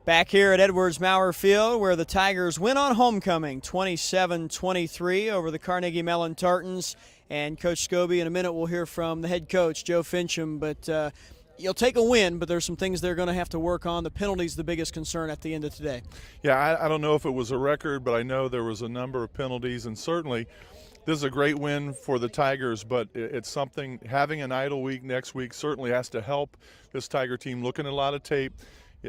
Back here at Edwards Maurer Field, where the Tigers win on homecoming 27-23 over the Carnegie Mellon Tartans. And Coach Scobie, in a minute we'll hear from the head coach, Joe Fincham. But you'll take a win, but there's some things they're going to have to work on. The penalty's the biggest concern at the end of today. Yeah, I don't know if it was a record, but I know there was a number of penalties. And certainly this is a great win for the Tigers, but it's something, having an idle week next week certainly has to help this Tiger team. Looking at a lot of tape,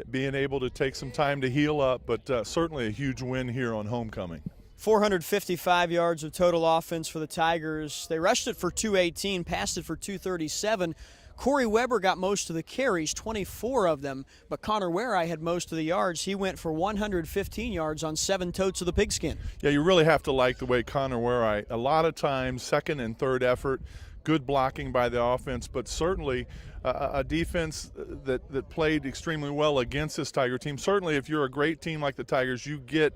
being able to take some time to heal up, but certainly a huge win here on homecoming. 455 yards of total offense for the Tigers. They rushed it for 218, passed it for 237. Corey Weber got most of the carries, 24 of them, but Connor Ware had most of the yards. He went for 115 yards on 7 totes of the pigskin. Yeah, you really have to like the way Connor Ware, a lot of times, second and third effort, good blocking by the offense, but certainly a defense that played extremely well against this Tiger team. Certainly if you're a great team like the Tigers, you get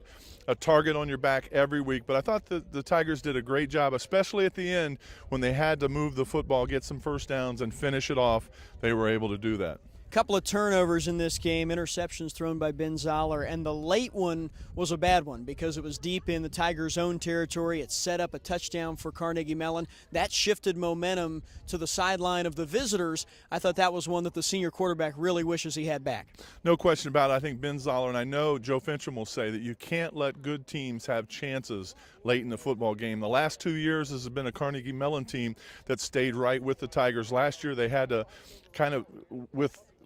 a target on your back every week. But I thought the Tigers did a great job, especially at the end when they had to move the football, get some first downs, and finish it off. They were able to do that. Couple of turnovers in this game, interceptions thrown by Ben Zoller, and the late one was a bad one because it was deep in the Tigers' own territory. It set up a touchdown for Carnegie Mellon. That shifted momentum to the sideline of the visitors. I thought that was one that the senior quarterback really wishes he had back. No question about it. I think Ben Zoller, and I know Joe Fincham will say that you can't let good teams have chances late in the football game. The last 2 years has been a Carnegie Mellon team that stayed right with the Tigers. Last year they had to kind of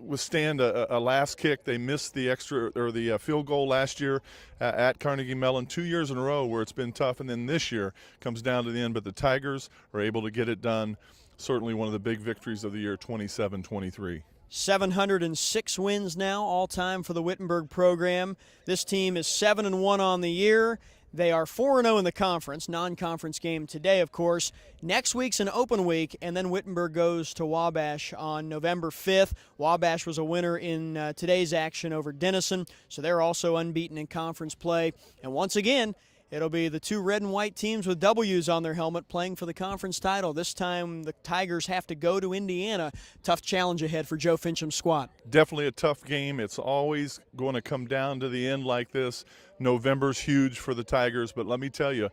withstand a last kick. They missed the the field goal last year at Carnegie Mellon 2 years in a row where it's been tough, and then this year comes down to the end. But the Tigers are able to get it done. Certainly one of the big victories of the year, 27-23. 706 wins now, all-time for the Wittenberg program. This team is 7-1 on the year. They are 4-0 in the conference, non-conference game today, of course. Next week's an open week, and then Wittenberg goes to Wabash on November 5th. Wabash was a winner in today's action over Denison, so they're also unbeaten in conference play. And once again, it'll be the two red and white teams with W's on their helmet playing for the conference title. This time the Tigers have to go to Indiana. Tough challenge ahead for Joe Fincham's squad. Definitely a tough game. It's always going to come down to the end like this. November's huge for the Tigers, but let me tell you,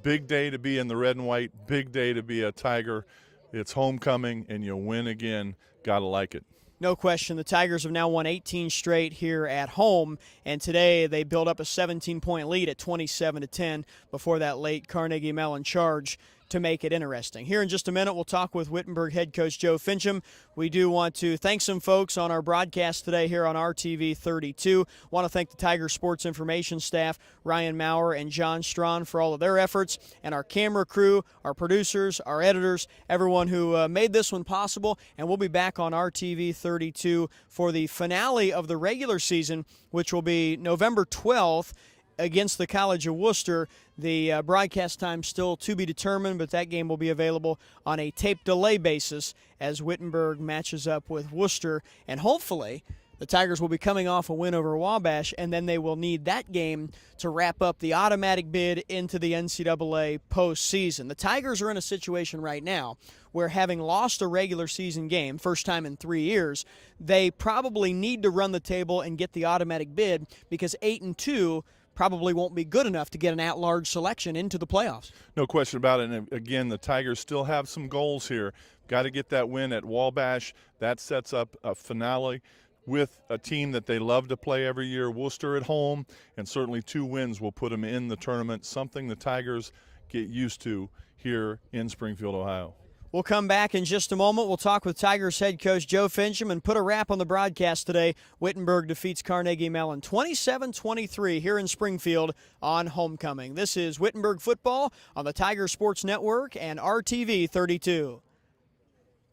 big day to be in the red and white, big day to be a Tiger. It's homecoming, and you win again. Gotta like it. No question. The Tigers have now won 18 straight here at home, and today they build up a 17-point lead at 27-10 before that late Carnegie Mellon charge to make it interesting. Here in just a minute, we'll talk with Wittenberg head coach Joe Fincham. We do want to thank some folks on our broadcast today here on RTV 32. Want to thank the Tiger Sports Information staff, Ryan Maurer and John Strawn, for all of their efforts, and our camera crew, our producers, our editors, everyone who made this one possible. And we'll be back on RTV 32 for the finale of the regular season, which will be November 12th against the College of Wooster. The broadcast time still to be determined, but that game will be available on a tape delay basis as Wittenberg matches up with Wooster. And hopefully the Tigers will be coming off a win over Wabash, and then they will need that game to wrap up the automatic bid into the NCAA postseason. The Tigers are in a situation right now where, having lost a regular season game, first time in 3 years, they probably need to run the table and get the automatic bid, because 8-2 probably won't be good enough to get an at-large selection into the playoffs. No question about it. And again, the Tigers still have some goals here. Got to get that win at Wabash. That sets up a finale with a team that they love to play every year, Wooster at home, and certainly 2 wins will put them in the tournament, something the Tigers get used to here in Springfield, Ohio. We'll come back in just a moment. We'll talk with Tigers head coach Joe Fincham and put a wrap on the broadcast today. Wittenberg defeats Carnegie Mellon 27-23 here in Springfield on homecoming. This is Wittenberg football on the Tiger Sports Network and RTV 32.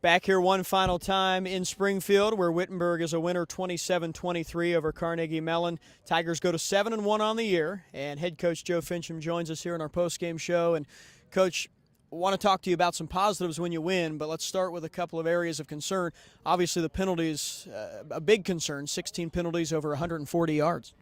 Back here one final time in Springfield, where Wittenberg is a winner 27-23 over Carnegie Mellon. Tigers go to 7-1 on the year, and head coach Joe Fincham joins us here in our postgame show. And Coach, I want to talk to you about some positives when you win, but let's start with a couple of areas of concern. Obviously, the penalties, a big concern, 16 penalties over 140 yards.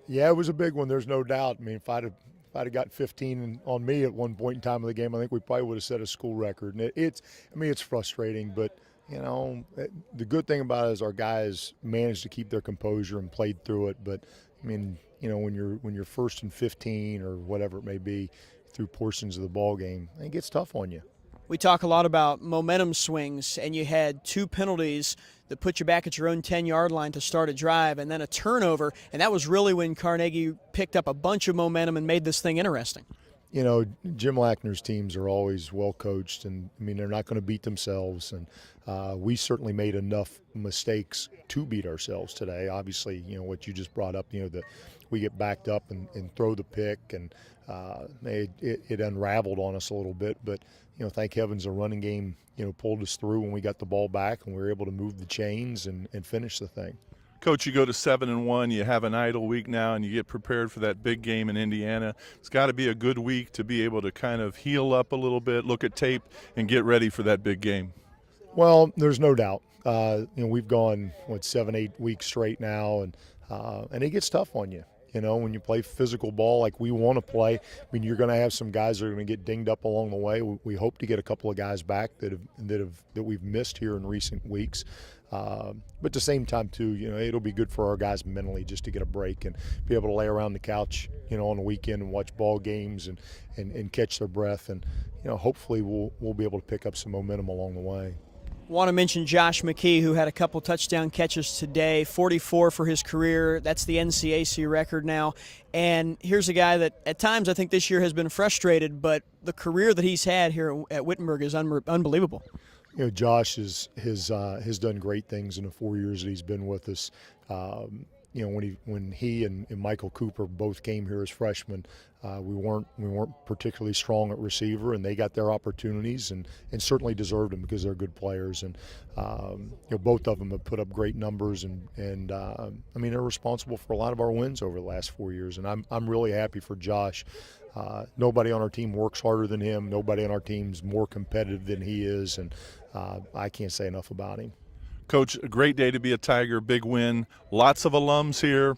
Yeah, it was a big one. There's no doubt. I mean, if I'd have got 15 on me at one point in time of the game, I think we probably would have set a school record. And it's frustrating, but The good thing about it is our guys managed to keep their composure and played through it. But I mean, when you're first and 15 or whatever it may be through portions of the ball game, it gets tough on you. We talk a lot about momentum swings, and you had 2 penalties that put you back at your own 10-yard line to start a drive, and then a turnover, and that was really when Carnegie picked up a bunch of momentum and made this thing interesting. Jim Lackner's teams are always well coached, and I mean, they're not going to beat themselves. And we certainly made enough mistakes to beat ourselves today. Obviously, what you just brought up, that we get backed up and throw the pick, and it unraveled on us a little bit. But, thank heavens the running game, pulled us through when we got the ball back, and we were able to move the chains and finish the thing. Coach, you go to 7-1, you have an idle week now, and you get prepared for that big game in Indiana. It's got to be a good week to be able to kind of heal up a little bit, look at tape, and get ready for that big game. Well, there's no doubt. We've gone 7-8 weeks straight now, and it gets tough on you. When you play physical ball like we want to play, I mean, you're going to have some guys that are going to get dinged up along the way. We hope to get a couple of guys back that we've missed here in recent weeks. But at the same time, too, it'll be good for our guys mentally just to get a break and be able to lay around the couch, on the weekend and watch ball games and catch their breath. And, hopefully we'll be able to pick up some momentum along the way. Want to mention Josh McKee, who had a couple touchdown catches today, 44 for his career. That's the NCAC record now. And here's a guy that at times I think this year has been frustrated, but the career that he's had here at Wittenberg is unbelievable. Josh has done great things in the 4 years that he's been with us. When he and Michael Cooper both came here as freshmen, we weren't particularly strong at receiver, and they got their opportunities and certainly deserved them because they're good players. And both of them have put up great numbers, and I mean, they're responsible for a lot of our wins over the last 4 years. And I'm really happy for Josh. Nobody on our team works harder than him. Nobody on our team's more competitive than he is, and I can't say enough about him. Coach, a great day to be a Tiger, big win. Lots of alums here,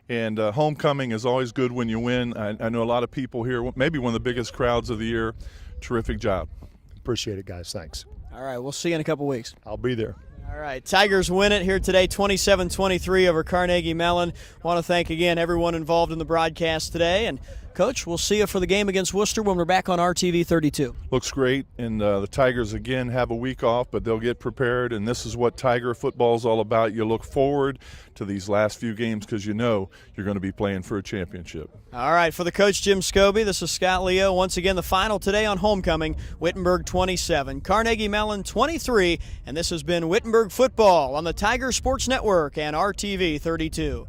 and homecoming is always good when you win. I know a lot of people here, maybe one of the biggest crowds of the year. Terrific job. Appreciate it, guys. Thanks. All right, we'll see you in a couple weeks. I'll be there. All right, Tigers win it here today, 27-23 over Carnegie Mellon. Want to thank again everyone involved in the broadcast today. And Coach, we'll see you for the game against Worcester when we're back on RTV 32. Looks great, and the Tigers again have a week off, but they'll get prepared, and this is what Tiger football is all about. You look forward to these last few games because you know you're going to be playing for a championship. All right, for the coach Jim Scobie, this is Scott Leo. Once again, the final today on homecoming, Wittenberg 27, Carnegie Mellon 23, and this has been Wittenberg football on the Tiger Sports Network and RTV 32.